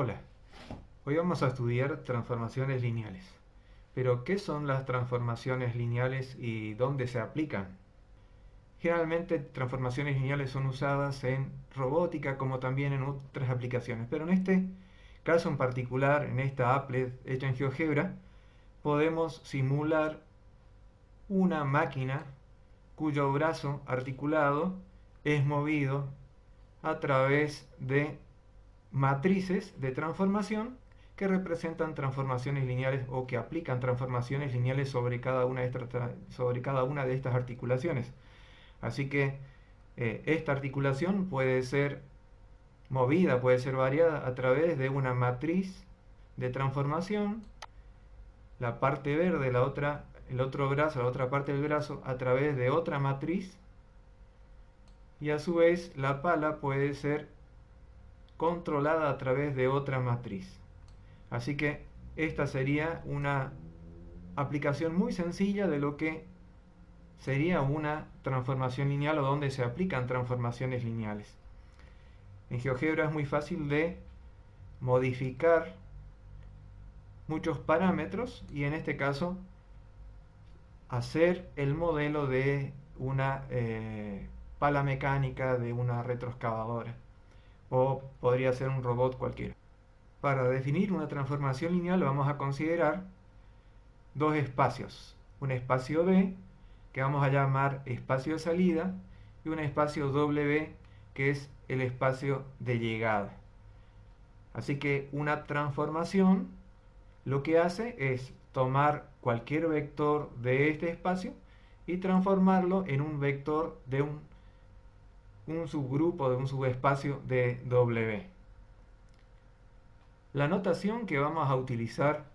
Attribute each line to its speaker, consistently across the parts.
Speaker 1: Hola, hoy vamos a estudiar transformaciones lineales. Pero, ¿qué son las transformaciones lineales y dónde se aplican? Generalmente, transformaciones lineales son usadas en robótica como también en otras aplicaciones, pero en este caso en particular, en esta applet hecha en GeoGebra, podemos simular una máquina cuyo brazo articulado es movido a través de matrices de transformación que representan transformaciones lineales o que aplican transformaciones lineales sobre cada una de estas articulaciones. Así que esta articulación puede ser movida, puede ser variada a través de una matriz de transformación, la parte verde, el otro brazo, la otra parte del brazo, a través de otra matriz, y a su vez la pala puede ser controlada a través de otra matriz. Así que esta sería una aplicación muy sencilla de lo que sería una transformación lineal o donde se aplican transformaciones lineales. En GeoGebra es muy fácil de modificar muchos parámetros y en este caso hacer el modelo de una pala mecánica, de una retroexcavadora, o podría ser un robot cualquiera. Para definir una transformación lineal vamos a considerar dos espacios, un espacio B que vamos a llamar espacio de salida y un espacio W que es el espacio de llegada. Así que una transformación lo que hace es tomar cualquier vector de este espacio y transformarlo en un vector de un subgrupo, de un subespacio de W. La notación que vamos a utilizar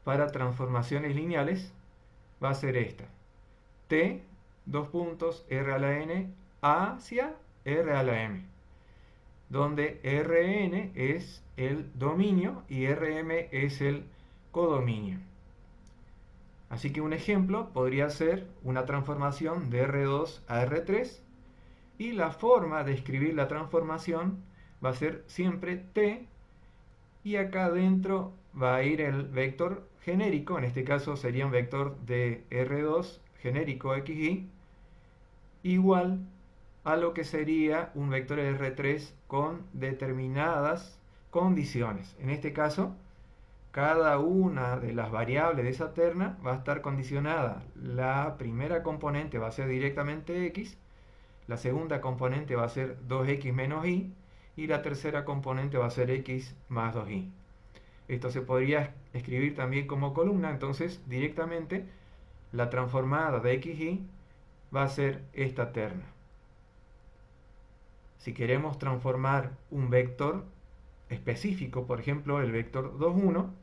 Speaker 1: para transformaciones lineales va a ser esta: T, dos puntos, R a la N, hacia R a la M, donde Rn es el dominio y Rm es el codominio. Así que un ejemplo podría ser una transformación de R2 a R3 y la forma de escribir la transformación va a ser siempre T y acá adentro va a ir el vector genérico, en este caso sería un vector de R2 genérico XY, igual a lo que sería un vector de R3 con determinadas condiciones. En este caso, cada una de las variables de esa terna va a estar condicionada. La primera componente va a ser directamente x, la segunda componente va a ser 2x menos y la tercera componente va a ser x más 2y. Esto se podría escribir también como columna, entonces directamente la transformada de xy va a ser esta terna. Si queremos transformar un vector específico, por ejemplo el vector 2, 1,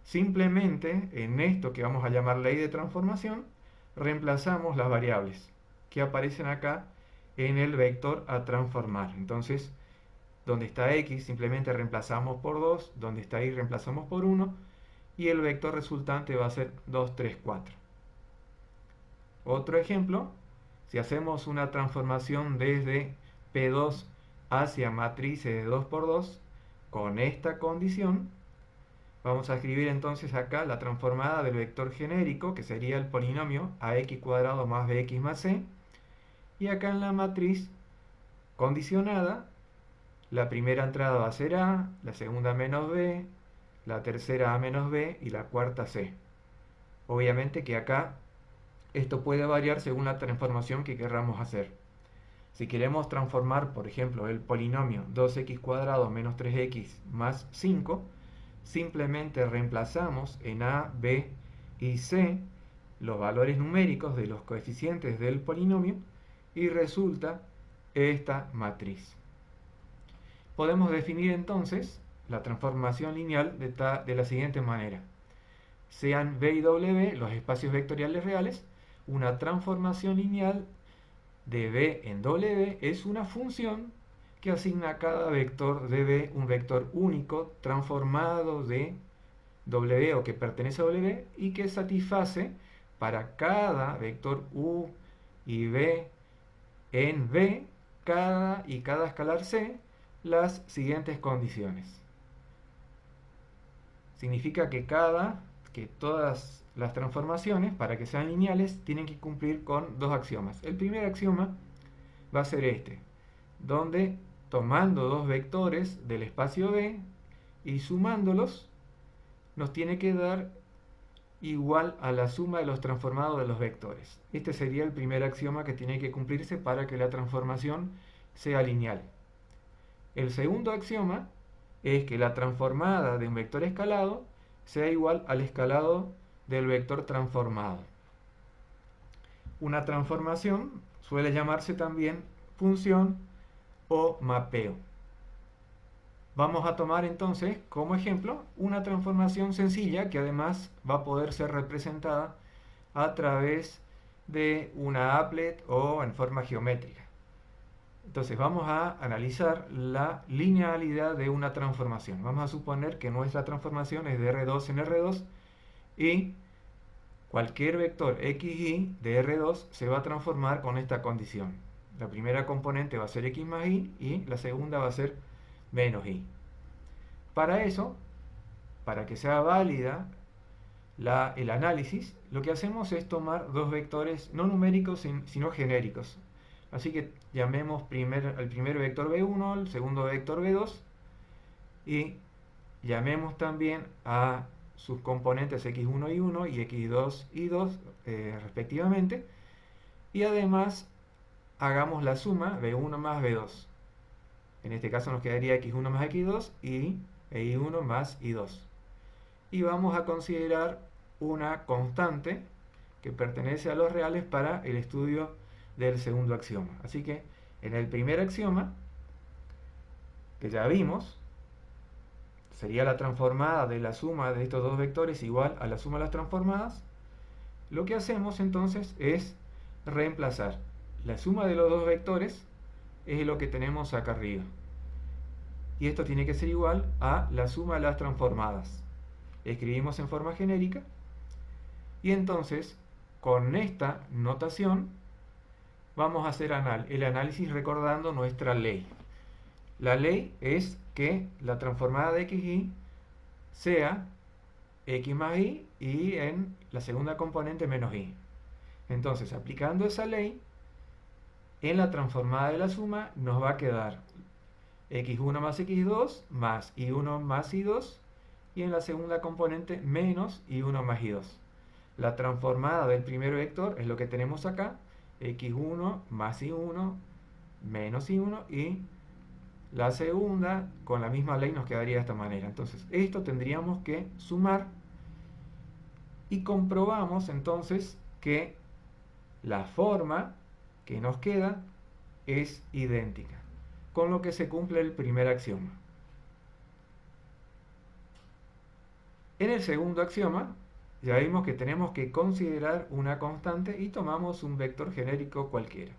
Speaker 1: simplemente en esto que vamos a llamar ley de transformación, reemplazamos las variables que aparecen acá en el vector a transformar. Entonces, donde está x simplemente reemplazamos por 2, donde está y reemplazamos por 1, y el vector resultante va a ser 2, 3, 4. Otro ejemplo, si hacemos una transformación desde P2 hacia matrices de 2 por 2, con esta condición, vamos a escribir entonces acá la transformada del vector genérico, que sería el polinomio ax cuadrado más bx más c, y acá en la matriz condicionada, la primera entrada va a ser A, la segunda menos B, la tercera A menos B y la cuarta C. Obviamente que acá esto puede variar según la transformación que querramos hacer. Si queremos transformar, por ejemplo, el polinomio 2x cuadrado menos 3x más 5, simplemente reemplazamos en A, B y C los valores numéricos de los coeficientes del polinomio y resulta esta matriz. Podemos definir entonces la transformación lineal de la siguiente manera: sean V y W los espacios vectoriales reales, una transformación lineal de V en W es una función que asigna a cada vector de V un vector único transformado de W o que pertenece a W y que satisface para cada vector U y V en V y cada escalar C las siguientes condiciones. significa que todas las transformaciones, para que sean lineales, tienen que cumplir con dos axiomas. El primer axioma va a ser este, donde tomando dos vectores del espacio B y sumándolos, nos tiene que dar igual a la suma de los transformados de los vectores. Este sería el primer axioma que tiene que cumplirse para que la transformación sea lineal. El segundo axioma es que la transformada de un vector escalado sea igual al escalado del vector transformado. Una transformación suele llamarse también función o mapeo. Vamos a tomar entonces como ejemplo una transformación sencilla que además va a poder ser representada a través de una applet o en forma geométrica. Entonces vamos a analizar la linealidad de una transformación. Vamos a suponer que nuestra transformación es de R2 en R2 y cualquier vector xy de R2 se va a transformar con esta condición. La primera componente va a ser x más y la segunda va a ser menos y. Para eso, para que sea válida el análisis, lo que hacemos es tomar dos vectores no numéricos sino genéricos. Así que llamemos al primer vector B1, al segundo vector B2 y llamemos también a sus componentes x1 y 1 y x2 y 2 respectivamente, y además hagamos la suma B1 más B2. En este caso nos quedaría x1 más x2 y y1 más y2. Y vamos a considerar una constante que pertenece a los reales para el estudio del segundo axioma. Así que en el primer axioma, que ya vimos, sería la transformada de la suma de estos dos vectores igual a la suma de las transformadas. Lo que hacemos entonces es reemplazar la suma de los dos vectores, es lo que tenemos acá arriba. Y esto tiene que ser igual a la suma de las transformadas. Escribimos en forma genérica y entonces con esta notación vamos a hacer el análisis recordando nuestra ley. La ley es que la transformada de xy sea x más y en la segunda componente menos y. Entonces, aplicando esa ley, en la transformada de la suma nos va a quedar x1 más x2 más y1 más y2 y en la segunda componente menos y1 más y2. La transformada del primer vector es lo que tenemos acá, x1 más y1 menos y1 y la segunda con la misma ley nos quedaría de esta manera. Entonces esto tendríamos que sumar y comprobamos entonces que la forma que nos queda es idéntica, con lo que se cumple el primer axioma. En el segundo axioma ya vimos que tenemos que considerar una constante y tomamos un vector genérico cualquiera.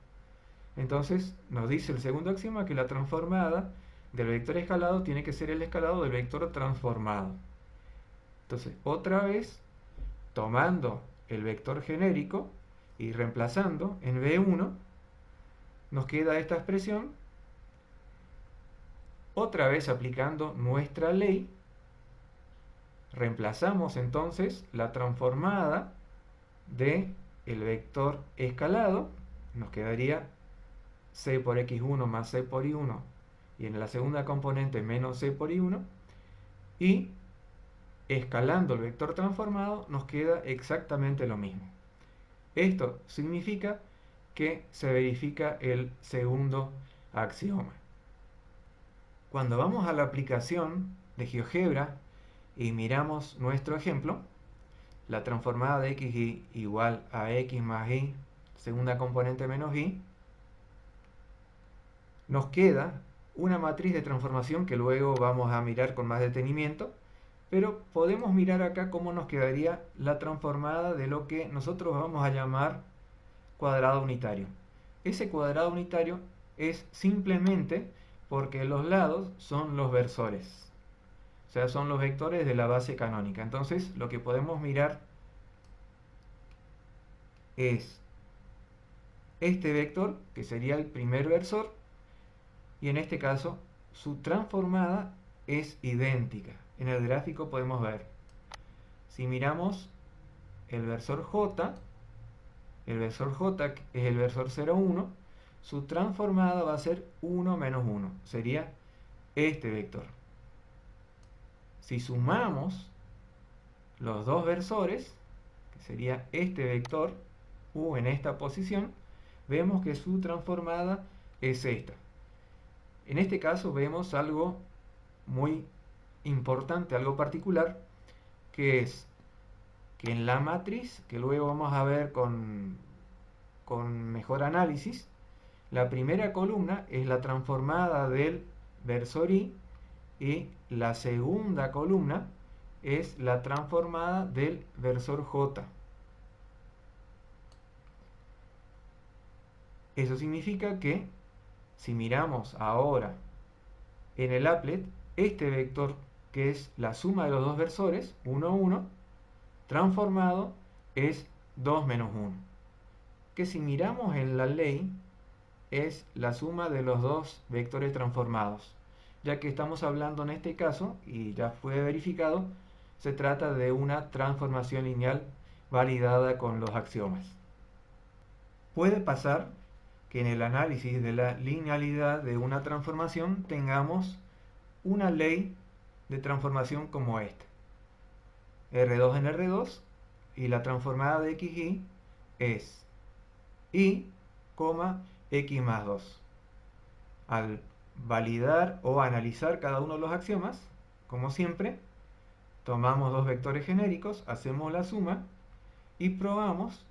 Speaker 1: Entonces nos dice el segundo axioma que la transformada del vector escalado tiene que ser el escalado del vector transformado. Entonces otra vez, tomando el vector genérico y reemplazando en B1, nos queda esta expresión. Otra vez aplicando nuestra ley, reemplazamos entonces la transformada de el vector escalado, nos quedaría c por x1 más c por y1 y en la segunda componente menos c por y1, y escalando el vector transformado nos queda exactamente lo mismo. Esto significa que se verifica el segundo axioma. Cuando vamos a la aplicación de GeoGebra y miramos nuestro ejemplo, la transformada de xy igual a x más y, segunda componente menos y, nos queda una matriz de transformación que luego vamos a mirar con más detenimiento, pero podemos mirar acá cómo nos quedaría la transformada de lo que nosotros vamos a llamar cuadrado unitario. Ese cuadrado unitario es simplemente porque los lados son los versores, o sea, son los vectores de la base canónica. Entonces, lo que podemos mirar es este vector, que sería el primer versor, y en este caso, su transformada es idéntica. En el gráfico podemos ver Si miramos el versor J que es el versor 0,1, su transformada va a ser 1 menos 1, sería este vector. Si sumamos los dos versores, que sería este vector U en esta posición, vemos que su transformada es esta. En este caso vemos algo muy importante, algo particular, que es que en la matriz, que luego vamos a ver con mejor análisis, la primera columna es la transformada del versor I y la segunda columna es la transformada del versor J. Eso significa que si miramos ahora en el applet, este vector que es la suma de los dos versores, 1, 1, transformado es 2 menos 1. Que si miramos en la ley es la suma de los dos vectores transformados, ya que estamos hablando en este caso, y ya fue verificado, se trata de una transformación lineal validada con los axiomas. Puede pasar que en el análisis de la linealidad de una transformación tengamos una ley de transformación como esta. R2 en R2 y la transformada de XY es Y, X más 2. Al validar o analizar cada uno de los axiomas, como siempre, tomamos dos vectores genéricos, hacemos la suma y probamos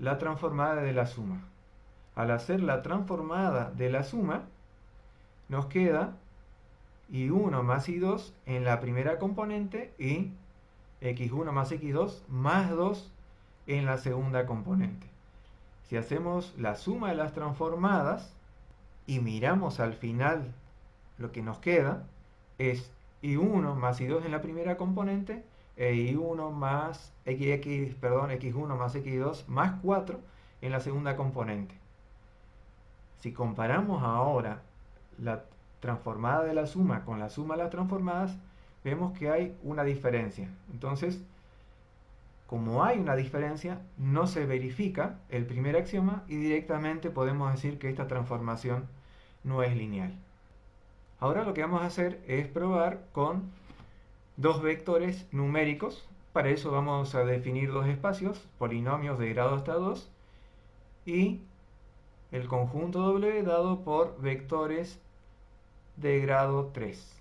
Speaker 1: la transformada de la suma. Al hacer la transformada de la suma, nos queda y1 más y2 en la primera componente y x1 más x2 más 2 en la segunda componente. Si hacemos la suma de las transformadas y miramos al final, lo que nos queda es y1 más y2 en la primera componente e y1 más x1 más x2 más 4 en la segunda componente. Si comparamos ahora la transformada de la suma con la suma de las transformadas, vemos que hay una diferencia. Entonces, como hay una diferencia, no se verifica el primer axioma y directamente podemos decir que esta transformación no es lineal. Ahora lo que vamos a hacer es probar con dos vectores numéricos. Para eso vamos a definir dos espacios, polinomios de grado hasta 2, y el conjunto W dado por vectores de grado 3.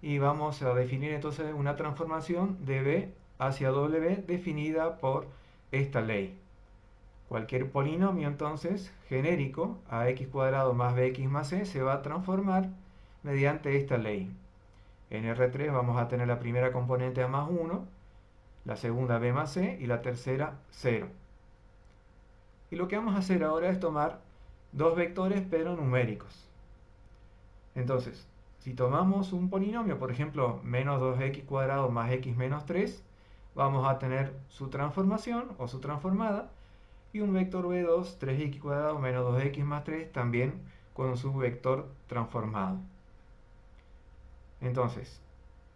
Speaker 1: Y vamos a definir entonces una transformación de B hacia W definida por esta ley. Cualquier polinomio entonces genérico ax² más bx más c se va a transformar mediante esta ley. En R3 vamos a tener la primera componente a más 1, la segunda b más c y la tercera 0. Y lo que vamos a hacer ahora es tomar dos vectores pero numéricos. Entonces, si tomamos un polinomio, por ejemplo, menos 2x² más x menos 3, vamos a tener su transformación o su transformada, y un vector b2, 3x² menos 2x más 3, también con su vector transformado. Entonces,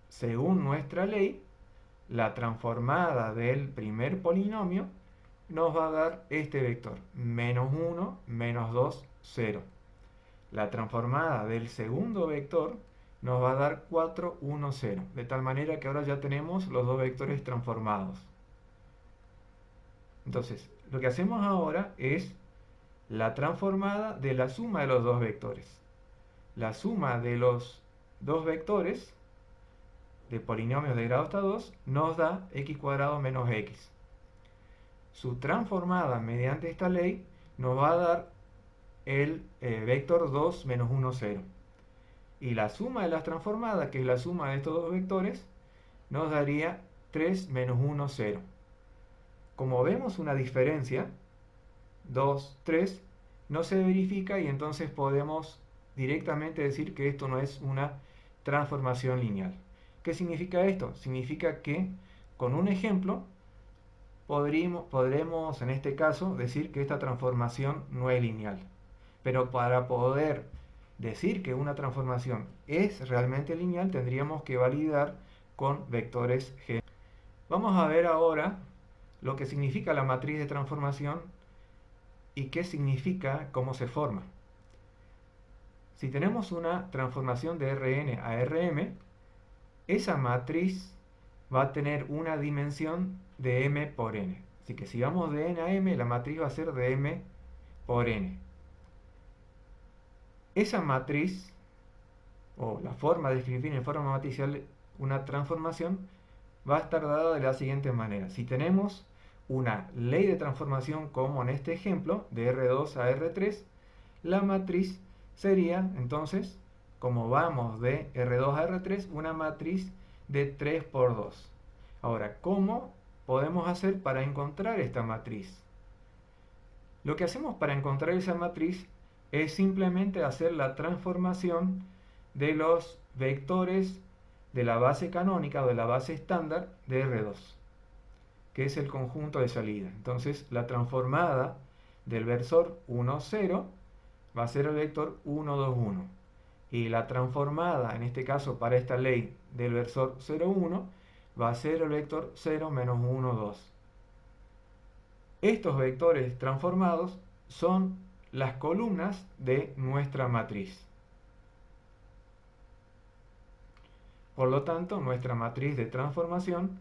Speaker 1: según nuestra ley, la transformada del primer polinomio nos va a dar este vector, menos 1, menos 2, 0. La transformada del segundo vector nos va a dar 4, 1, 0. De tal manera que ahora ya tenemos los dos vectores transformados. Entonces, lo que hacemos ahora es la transformada de la suma de los dos vectores. La suma de los dos vectores de polinomios de grado hasta 2 nos da x² menos x. Su transformada mediante esta ley nos va a dar el vector 2 menos 1, 0. Y la suma de las transformadas, que es la suma de estos dos vectores, nos daría 3 menos 1, 0. Como vemos una diferencia, 2, 3, no se verifica y entonces podemos directamente decir que esto no es una transformación lineal. ¿Qué significa esto? Significa que con un ejemplo podremos en este caso decir que esta transformación no es lineal. Pero para poder decir que una transformación es realmente lineal tendríamos que validar con vectores G. Vamos a ver ahora lo que significa la matriz de transformación y qué significa cómo se forma. Si tenemos una transformación de Rn a Rm, esa matriz va a tener una dimensión de m por n. Así que si vamos de n a m, la matriz va a ser de m por n. Esa matriz, o la forma de escribir en forma matricial una transformación, va a estar dada de la siguiente manera. Si tenemos una ley de transformación como en este ejemplo, de R2 a R3, la matriz sería entonces, como vamos de R2 a R3, una matriz de 3 por 2. Ahora, ¿cómo podemos hacer para encontrar esta matriz? Lo que hacemos para encontrar esa matriz es simplemente hacer la transformación de los vectores de la base canónica o de la base estándar de R2, que es el conjunto de salida. Entonces, la transformada del versor 1, 0 va a ser el vector 1, 2, 1. Y la transformada, en este caso para esta ley, del versor 0, 1, va a ser el vector 0, menos 1, 2. Estos vectores transformados son las columnas de nuestra matriz. Por lo tanto, nuestra matriz de transformación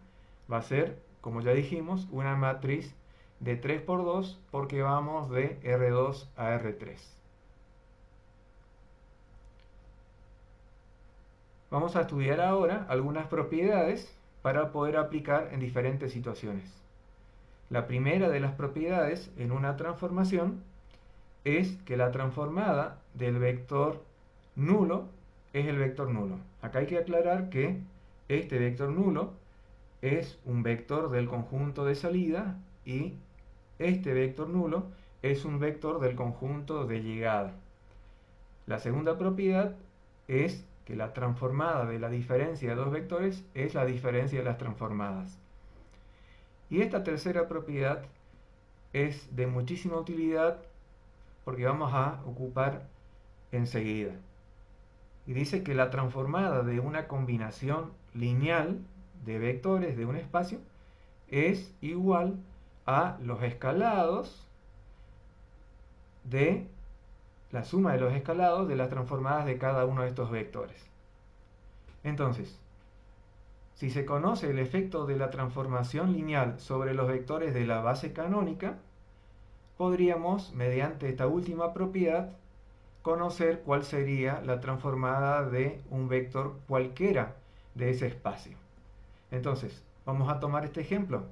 Speaker 1: va a ser, como ya dijimos, una matriz de 3 por 2 porque vamos de R2 a R3. Vamos a estudiar ahora algunas propiedades para poder aplicar en diferentes situaciones. La primera de las propiedades en una transformación es que la transformada del vector nulo es el vector nulo. Acá hay que aclarar que este vector nulo es un vector del conjunto de salida y este vector nulo es un vector del conjunto de llegada. La segunda propiedad es que la transformada de la diferencia de dos vectores es la diferencia de las transformadas. Y esta tercera propiedad es de muchísima utilidad porque vamos a ocupar enseguida. Y dice que la transformada de una combinación lineal de vectores de un espacio es igual a los escalados de la suma de los escalados de las transformadas de cada uno de estos vectores. Entonces, si se conoce el efecto de la transformación lineal sobre los vectores de la base canónica, podríamos, mediante esta última propiedad, conocer cuál sería la transformada de un vector cualquiera de ese espacio. Entonces, vamos a tomar este ejemplo.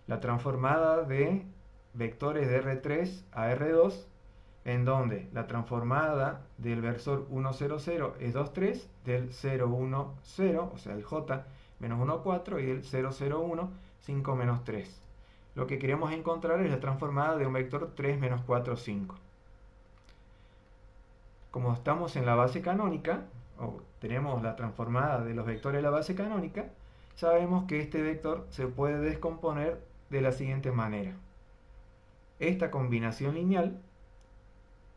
Speaker 1: La transformada de vectores de R3 a R2, en donde la transformada del versor 1, 0, 0 es 2, 3, del 0, 1, 0, o sea, el J menos 1, 4, y del 0, 0, 1, 5, menos 3. Lo que queremos encontrar es la transformada de un vector 3, menos 4, 5. Como estamos en la base canónica, o tenemos la transformada de los vectores de la base canónica, sabemos que este vector se puede descomponer de la siguiente manera. Esta combinación lineal,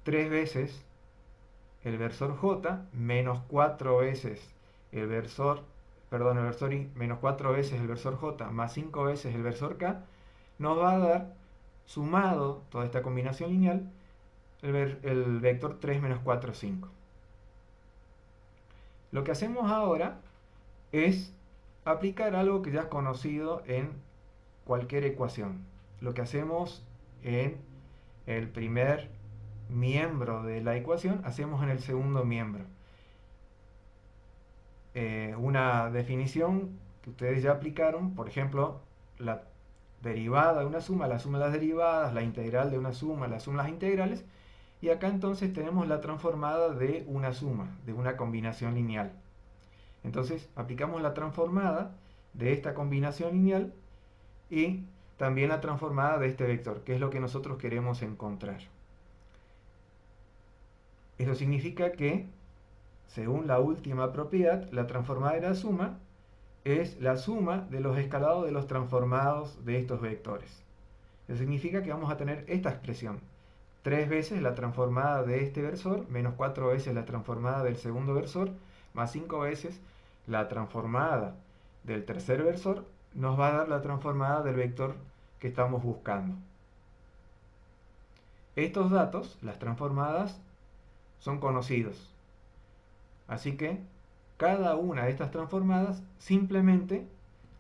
Speaker 1: 3 veces el versor J menos 4 veces el versor I menos 4 veces el versor J más 5 veces el versor K, nos va a dar, sumado toda esta combinación lineal, el vector 3 menos 4, 5. Lo que hacemos ahora es aplicar algo que ya es conocido en cualquier ecuación. Lo que hacemos en el primer miembro de la ecuación, hacemos en el segundo miembro. Una definición que ustedes ya aplicaron, por ejemplo, la derivada de una suma, la suma de las derivadas, la integral de una suma, la suma de las integrales, y acá entonces tenemos la transformada de una suma, de una combinación lineal. Entonces aplicamos la transformada de esta combinación lineal y también la transformada de este vector, que es lo que nosotros queremos encontrar. Eso significa que, según la última propiedad, la transformada de la suma es la suma de los escalados de los transformados de estos vectores. Eso significa que vamos a tener esta expresión. 3 veces la transformada de este versor, menos 4 veces la transformada del segundo versor, más 5 veces la transformada del tercer versor, nos va a dar la transformada del vector que estamos buscando. Estos datos, las transformadas, son conocidos. Así que cada una de estas transformadas simplemente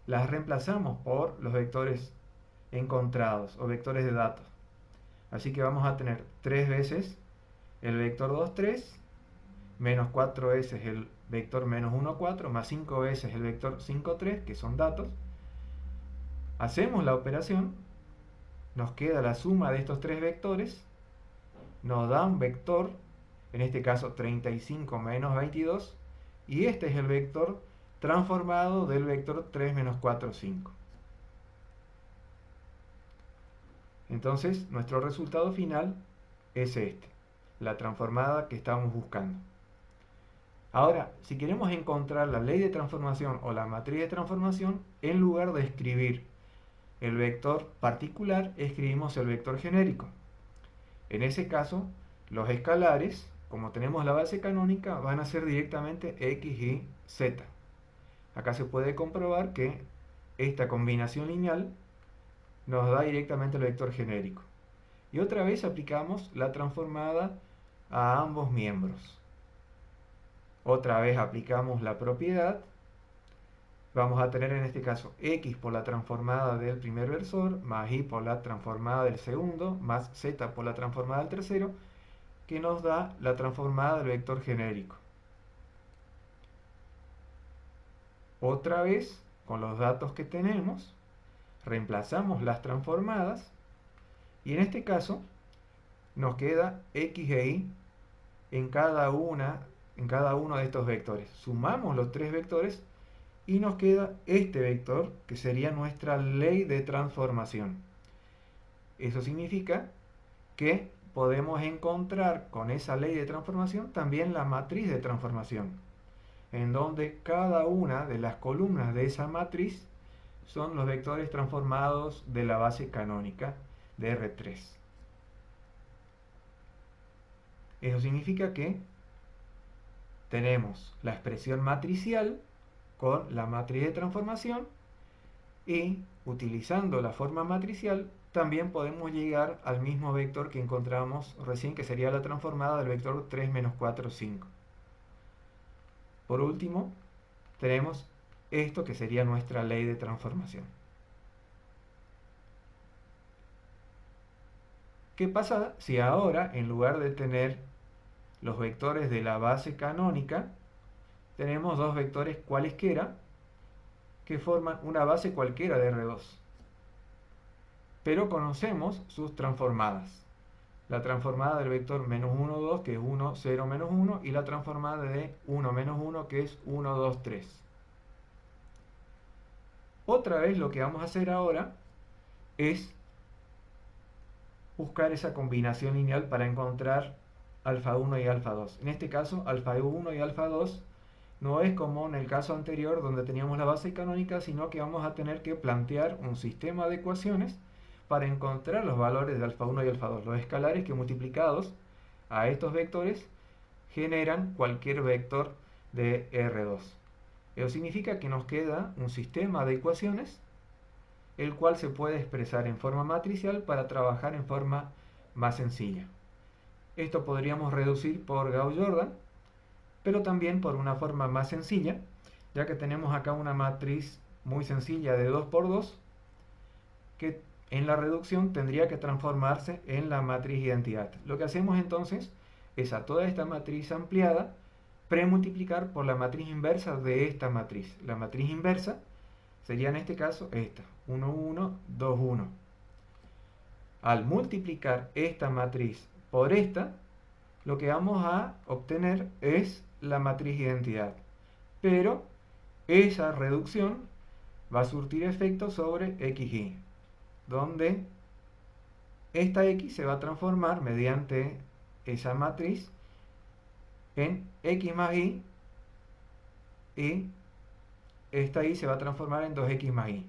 Speaker 1: las reemplazamos por los vectores encontrados o vectores de datos. Así que vamos a tener 3 veces el vector 2, 3, menos 4 veces el vector menos 1, 4, más 5 veces el vector 5, 3, que son datos. Hacemos la operación, nos queda la suma de estos tres vectores, nos da un vector, en este caso 35 menos 22, y este es el vector transformado del vector 3 menos 4, 5. Entonces, nuestro resultado final es este, la transformada que estamos buscando. Ahora, si queremos encontrar la ley de transformación o la matriz de transformación, en lugar de escribir el vector particular, escribimos el vector genérico. En ese caso, los escalares, como tenemos la base canónica, van a ser directamente x y z. Acá se puede comprobar que esta combinación lineal nos da directamente el vector genérico. Y otra vez aplicamos la transformada a ambos miembros. Otra vez aplicamos la propiedad. Vamos a tener en este caso x por la transformada del primer versor, más y por la transformada del segundo, más z por la transformada del tercero, que nos da la transformada del vector genérico. Otra vez, con los datos que tenemos, reemplazamos las transformadas y en este caso nos queda x e y en cada uno de estos vectores. Sumamos los tres vectores y nos queda este vector que sería nuestra ley de transformación. Eso significa que podemos encontrar con esa ley de transformación también la matriz de transformación, en donde cada una de las columnas de esa matriz son los vectores transformados de la base canónica de R3. Eso significa que tenemos la expresión matricial con la matriz de transformación y utilizando la forma matricial también podemos llegar al mismo vector que encontramos recién, que sería la transformada del vector 3 menos 4, 5. Por último, tenemos esto que sería nuestra ley de transformación. ¿Qué pasa si ahora, en lugar de tener los vectores de la base canónica, tenemos dos vectores cualesquiera que forman una base cualquiera de R2? Pero conocemos sus transformadas. La transformada del vector menos 1, 2, que es 1, 0, menos 1, y la transformada de 1, menos 1, que es 1, 2, 3. Otra vez lo que vamos a hacer ahora es buscar esa combinación lineal para encontrar alfa 1 y alfa 2. En este caso, alfa 1 y alfa 2 no es como en el caso anterior donde teníamos la base canónica, sino que vamos a tener que plantear un sistema de ecuaciones para encontrar los valores de alfa 1 y alfa 2, los escalares que multiplicados a estos vectores generan cualquier vector de R2. Eso significa que nos queda un sistema de ecuaciones el cual se puede expresar en forma matricial para trabajar en forma más sencilla. Esto podríamos reducir por Gauss-Jordan, pero también por una forma más sencilla, ya que tenemos acá una matriz muy sencilla de 2 por 2, que en la reducción tendría que transformarse en la matriz identidad. Lo que hacemos entonces es a toda esta matriz ampliada premultiplicar por la matriz inversa de esta matriz. La matriz inversa sería en este caso esta, 1, 1, 2, 1. Al multiplicar esta matriz por esta, lo que vamos a obtener es la matriz identidad. Pero esa reducción va a surtir efecto sobre xy, donde esta x se va a transformar mediante esa matriz en x más y esta y se va a transformar en 2x más y.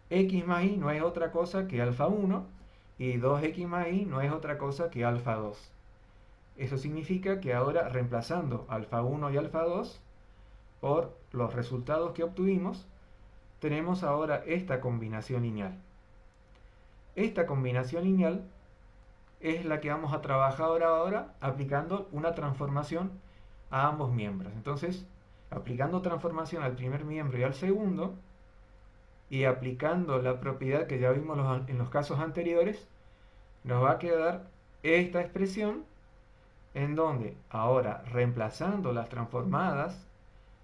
Speaker 1: X más y no es otra cosa que alfa 1 y 2x más y no es otra cosa que alfa 2. Eso significa que ahora reemplazando alfa 1 y alfa 2 por los resultados que obtuvimos, tenemos ahora esta combinación lineal. Esta combinación lineal es la que vamos a trabajar ahora aplicando una transformación a ambos miembros. Entonces, aplicando transformación al primer miembro y al segundo, y aplicando la propiedad que ya vimos en los casos anteriores, nos va a quedar esta expresión en donde ahora, reemplazando las transformadas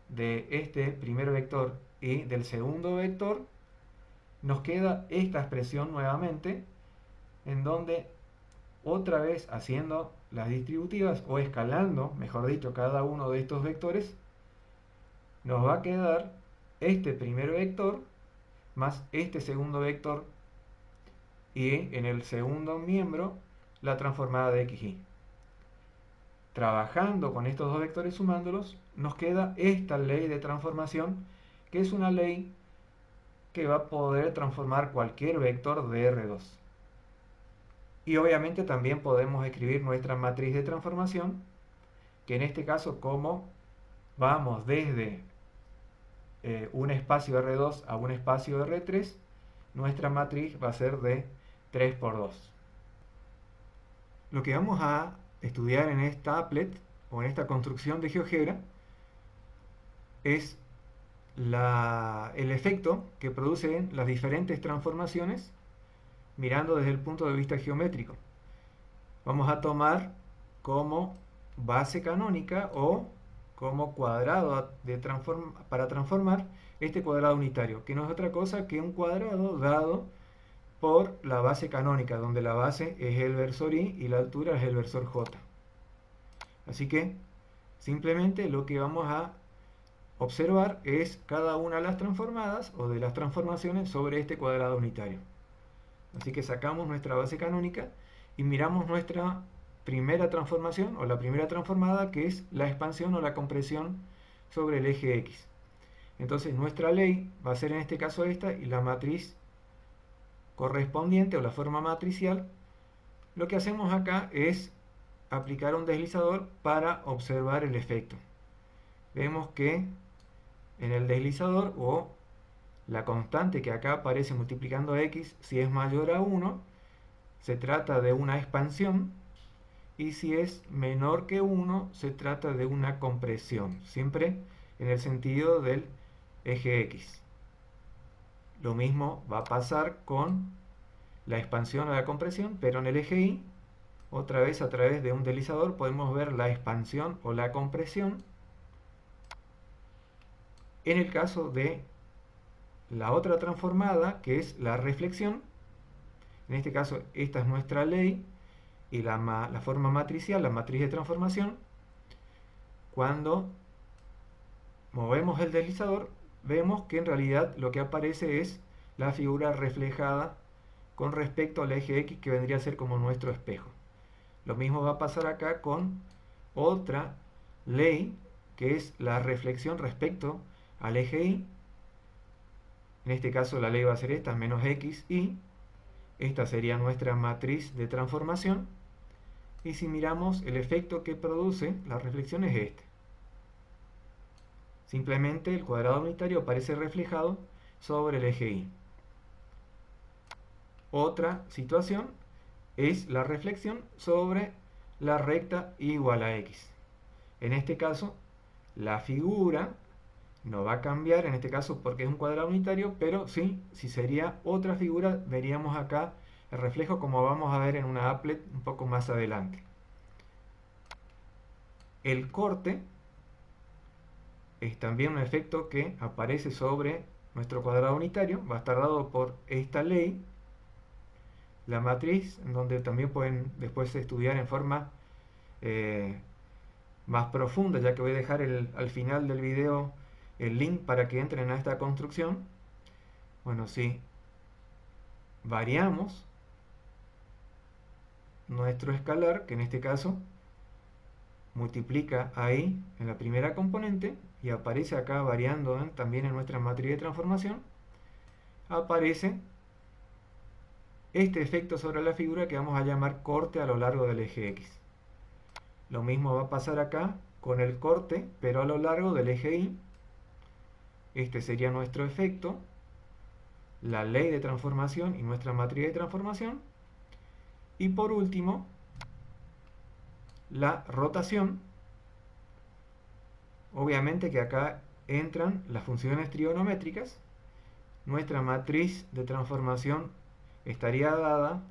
Speaker 1: de este primer vector y del segundo vector, nos queda esta expresión nuevamente, en donde otra vez haciendo las distributivas o escalando, mejor dicho, cada uno de estos vectores, nos va a quedar este primer vector más este segundo vector y en el segundo miembro la transformada de x, y. Trabajando con estos dos vectores sumándolos, nos queda esta ley de transformación, que es una ley que va a poder transformar cualquier vector de R2. Y obviamente también podemos escribir nuestra matriz de transformación, que en este caso, como vamos desde un espacio R2 a un espacio R3, nuestra matriz va a ser de 3 por 2. Lo que vamos a estudiar en esta applet o en esta construcción de GeoGebra es el efecto que producen las diferentes transformaciones mirando desde el punto de vista geométrico. Vamos a tomar como base canónica o como cuadrado para transformar este cuadrado unitario, que no es otra cosa que un cuadrado dado por la base canónica, donde la base es el versor y la altura es el versor j. Así que simplemente lo que vamos a observar es cada una de las transformadas o de las transformaciones sobre este cuadrado unitario. Así que sacamos nuestra base canónica y miramos nuestra primera transformación o la primera transformada, que es la expansión o la compresión sobre el eje X. Entonces nuestra ley va a ser en este caso esta, y la matriz correspondiente o la forma matricial, lo que hacemos acá es aplicar un deslizador para observar el efecto. Vemos que en el deslizador, o la constante que acá aparece multiplicando x, si es mayor a 1, se trata de una expansión, y si es menor que 1, se trata de una compresión, siempre en el sentido del eje X. Lo mismo va a pasar con la expansión o la compresión, pero en el eje Y, otra vez a través de un deslizador, podemos ver la expansión o la compresión. En el caso de la otra transformada, que es la reflexión, en este caso esta es nuestra ley, y la forma matricial, la matriz de transformación, cuando movemos el deslizador, vemos que en realidad lo que aparece es la figura reflejada con respecto al eje X, que vendría a ser como nuestro espejo. Lo mismo va a pasar acá con otra ley, que es la reflexión respecto al eje Y. En este caso la ley va a ser esta, menos x, y esta sería nuestra matriz de transformación. Y si miramos, el efecto que produce la reflexión es este. Simplemente el cuadrado unitario aparece reflejado sobre el eje Y. Otra situación es la reflexión sobre la recta igual a x. En este caso, la figura no va a cambiar, en este caso porque es un cuadrado unitario, pero sí, si sería otra figura, veríamos acá el reflejo, como vamos a ver en una applet un poco más adelante. El corte es también un efecto que aparece sobre nuestro cuadrado unitario, va a estar dado por esta ley, la matriz, en donde también pueden después estudiar en forma más profunda, ya que voy a dejar al final del video el link para que entren a esta construcción. Bueno, si variamos nuestro escalar, que en este caso multiplica ahí en la primera componente y aparece acá variando también en nuestra matriz de transformación, aparece este efecto sobre la figura que vamos a llamar corte a lo largo del eje X. Lo mismo va a pasar acá con el corte, pero a lo largo del eje Y. Este sería nuestro efecto, la ley de transformación y nuestra matriz de transformación. Y por último, la rotación. Obviamente que acá entran las funciones trigonométricas. Nuestra matriz de transformación estaría dada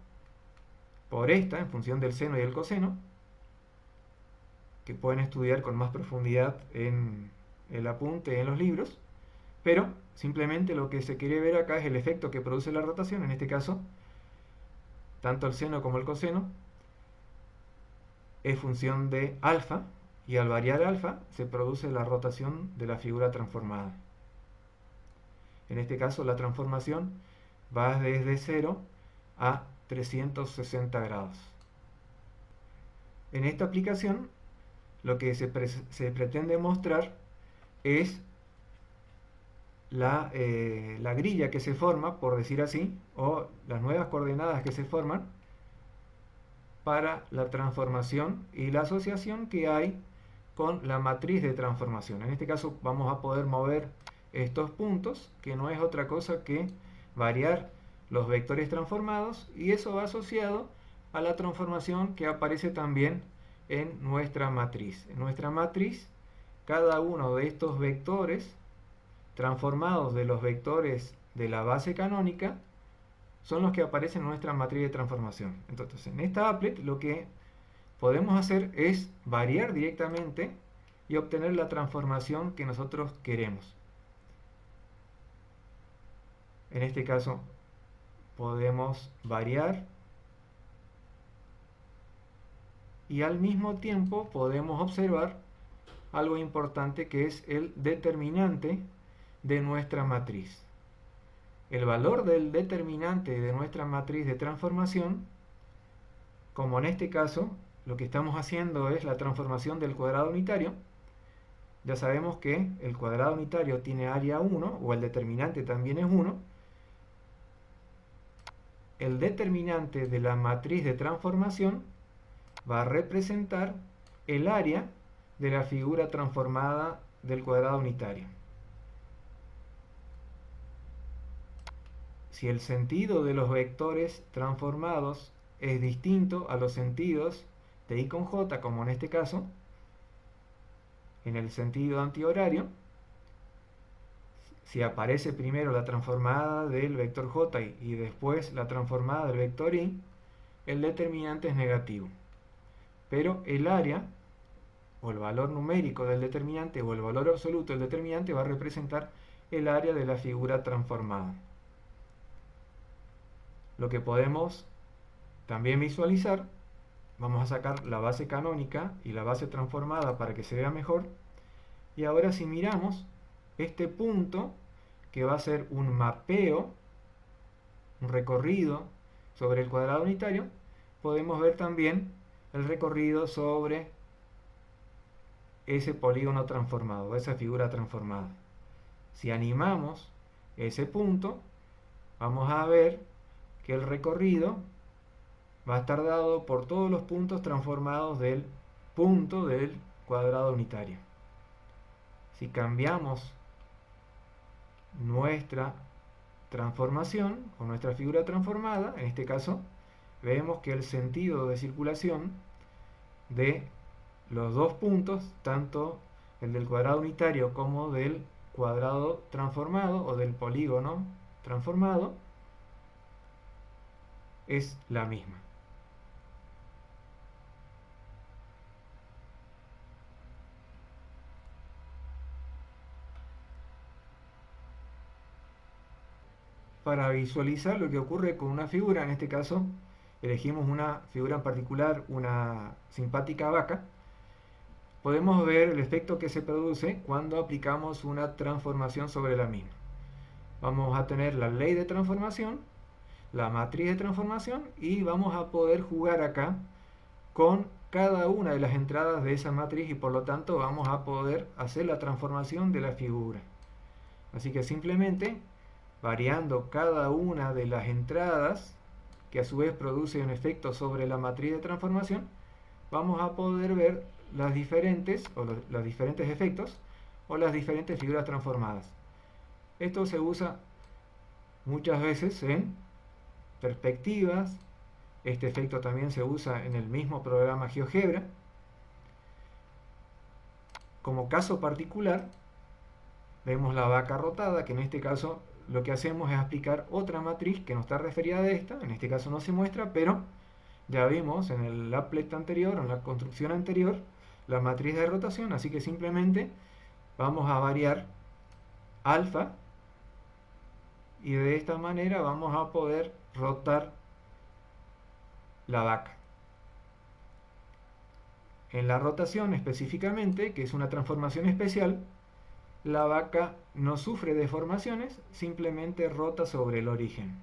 Speaker 1: por esta, en función del seno y el coseno, que pueden estudiar con más profundidad en el apunte en los libros, pero simplemente lo que se quiere ver acá es el efecto que produce la rotación, en este caso, tanto el seno como el coseno es función de alfa, y al variar alfa se produce la rotación de la figura transformada. En este caso la transformación va desde 0 a 360 grados. En esta aplicación lo que se pretende mostrar es la grilla que se forma, por decir así, o las nuevas coordenadas que se forman para la transformación y la asociación que hay con la matriz de transformación. En este caso vamos a poder mover estos puntos, que no es otra cosa que variar los vectores transformados, y eso va asociado a la transformación que aparece también en nuestra matriz. En nuestra matriz, cada uno de estos vectores transformados de los vectores de la base canónica son los que aparecen en nuestra matriz de transformación. Entonces, en esta applet lo que podemos hacer es variar directamente y obtener la transformación que nosotros queremos. En este caso, podemos variar y al mismo tiempo podemos observar algo importante, que es el determinante de nuestra matriz. El valor del determinante de nuestra matriz de transformación, como en este caso lo que estamos haciendo es la transformación del cuadrado unitario, ya sabemos que el cuadrado unitario tiene área 1, o el determinante también es 1. El determinante de la matriz de transformación va a representar el área de la figura transformada del cuadrado unitario. Si el sentido de los vectores transformados es distinto a los sentidos de I con J, como en este caso, en el sentido antihorario, si aparece primero la transformada del vector J y después la transformada del vector I, el determinante es negativo. Pero el área, o el valor numérico del determinante, o el valor absoluto del determinante, va a representar el área de la figura transformada. Lo que podemos también visualizar, vamos a sacar la base canónica y la base transformada para que se vea mejor. Y ahora si miramos este punto, que va a ser un mapeo, un recorrido sobre el cuadrado unitario, podemos ver también el recorrido sobre ese polígono transformado, esa figura transformada. Si animamos ese punto, vamos a ver que el recorrido va a estar dado por todos los puntos transformados del punto del cuadrado unitario. Si cambiamos nuestra transformación o nuestra figura transformada, en este caso, vemos que el sentido de circulación de los dos puntos, tanto el del cuadrado unitario como del cuadrado transformado o del polígono transformado, es la misma. Para visualizar lo que ocurre con una figura, en este caso elegimos una figura en particular, una simpática vaca, podemos ver el efecto que se produce cuando aplicamos una transformación sobre la misma. Vamos a tener la ley de transformación, la matriz de transformación, y vamos a poder jugar acá con cada una de las entradas de esa matriz, y por lo tanto vamos a poder hacer la transformación de la figura. Así que simplemente variando cada una de las entradas, que a su vez produce un efecto sobre la matriz de transformación, vamos a poder ver los diferentes efectos o las diferentes figuras transformadas. Esto se usa muchas veces en perspectivas. Este efecto también se usa en el mismo programa GeoGebra. Como caso particular, vemos la vaca rotada, que en este caso lo que hacemos es aplicar otra matriz que no está referida a esta, en este caso no se muestra, pero ya vimos en el applet anterior, en la construcción anterior, la matriz de rotación, así que simplemente vamos a variar alfa y de esta manera vamos a poder rotar la vaca. En la rotación específicamente, que es una transformación especial, la vaca no sufre deformaciones, simplemente rota sobre el origen.